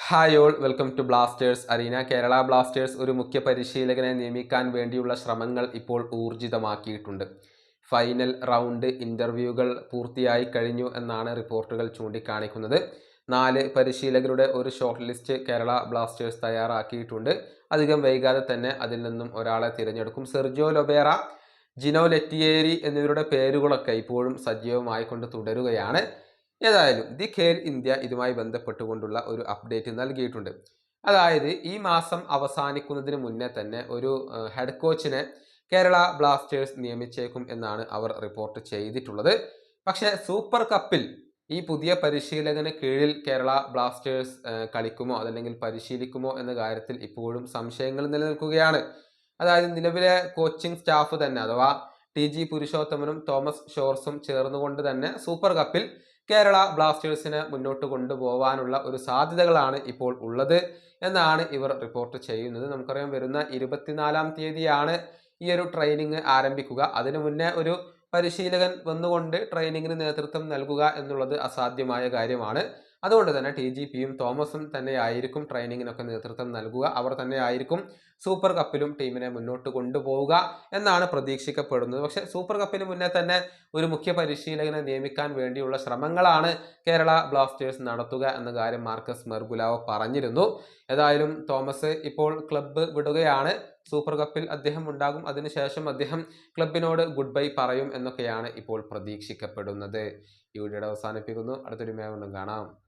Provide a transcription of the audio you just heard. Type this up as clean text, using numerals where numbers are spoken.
Hi all welcome to blasters arena. Kerala blasters ഒരു മുഖ്യ പരിശീലകനെ നിയമിക്കാൻ വേണ്ടിയുള്ള ശ്രമങ്ങൾ ഇപ്പോൾ ഊർജിതമാക്കിയിട്ടുണ്ട്. ഫൈനൽ റൗണ്ട് ഇന്റർവ്യൂകൾ പൂർത്തിയായി കഴിഞ്ഞു എന്നാണ് റിപ്പോർട്ടുകൾ ചൂണ്ടിക്കാണിക്കുന്നത്. 4 പരിശീലകരുടെ ഒരു ഷോർട്ട് ലിസ്റ്റ് കേരള ബ്ലാസ്റ്റേഴ്സ് തയ്യാറാക്കിയിട്ടുണ്ട്. അധികം വൈകാതെ തന്നെ അതിൽ നിന്നും ഒരാളെ തിരഞ്ഞെടുക്കും. സെർജിയോ ലൊബേറ, ജിനോ ലെറ്റിയേരി എന്നിവരുടെ പേരുകളൊക്കെ ഇപ്പോഴും സജീവമായിക്കൊണ്ട് തുടരുകയാണ്. ഏതായാലും ദി ഖേൽ ഇന്ത്യ ഇതുമായി ബന്ധപ്പെട്ടുകൊണ്ടുള്ള ഒരു അപ്ഡേറ്റ് നൽകിയിട്ടുണ്ട്. അതായത് ഈ മാസം അവസാനിക്കുന്നതിന് മുന്നേ തന്നെ ഒരു ഹെഡ് കോച്ചിനെ കേരള ബ്ലാസ്റ്റേഴ്സ് നിയമിച്ചേക്കും എന്നാണ് അവർ റിപ്പോർട്ട് ചെയ്തിട്ടുള്ളത്. പക്ഷേ സൂപ്പർ കപ്പിൽ ഈ പുതിയ പരിശീലകന് കീഴിൽ കേരള ബ്ലാസ്റ്റേഴ്സ് കളിക്കുമോ അതല്ലെങ്കിൽ പരിശീലിക്കുമോ എന്ന കാര്യത്തിൽ ഇപ്പോഴും സംശയങ്ങൾ നിലനിൽക്കുകയാണ്. അതായത് നിലവിലെ കോച്ചിങ് സ്റ്റാഫ് തന്നെ അഥവാ TG പുരുഷോത്തമനും തോമസ് ഷോർസും ചേർന്നുകൊണ്ട് തന്നെ സൂപ്പർ കപ്പിൽ കേരള ബ്ലാസ്റ്റേഴ്സിനെ മുന്നോട്ട് കൊണ്ടുപോകാനുള്ള ഒരു സാധ്യതകളാണ് ഇപ്പോൾ ഉള്ളത് എന്നാണ് ഇവർ റിപ്പോർട്ട് ചെയ്യുന്നത്. നമുക്കറിയാം, വരുന്ന 24-ാം തീയതിയാണ് ഈ ഒരു ട്രെയിനിങ് ആരംഭിക്കുക. അതിനു മുന്നേ ഒരു പരിശീലകൻ വന്നുകൊണ്ട് ട്രെയിനിങ്ങിന് നേതൃത്വം നൽകുക എന്നുള്ളത് അസാധ്യമായ കാര്യമാണ്. അതുകൊണ്ട് തന്നെ TGPയും തോമസും തന്നെയായിരിക്കും ട്രെയിനിങ്ങിനൊക്കെ നേതൃത്വം നൽകുക. അവർ തന്നെയായിരിക്കും സൂപ്പർ കപ്പിലും ടീമിനെ മുന്നോട്ട് കൊണ്ടുപോവുക എന്നാണ് പ്രതീക്ഷിക്കപ്പെടുന്നത്. പക്ഷേ സൂപ്പർ കപ്പിന് മുന്നേ തന്നെ ഒരു മുഖ്യ പരിശീലകനെ നിയമിക്കാൻ വേണ്ടിയുള്ള ശ്രമങ്ങളാണ് കേരള ബ്ലാസ്റ്റേഴ്സ് നടത്തുക എന്ന കാര്യം മാർക്കസ് മെർഗുലാവോ പറഞ്ഞിരുന്നു. ഏതായാലും തോമസ് ഇപ്പോൾ ക്ലബ്ബ് വിടുകയാണ്. സൂപ്പർ കപ്പിൽ അദ്ദേഹം ഉണ്ടാകും. അതിനുശേഷം അദ്ദേഹം ക്ലബിനോട് ഗുഡ് ബൈ പറയും എന്നൊക്കെയാണ് ഇപ്പോൾ പ്രതീക്ഷിക്കപ്പെടുന്നത്. ഈ വീഡിയോയുടെ അവസാനിപ്പിക്കുന്നു. അടുത്തൊരു വീണ്ടും കാണാം.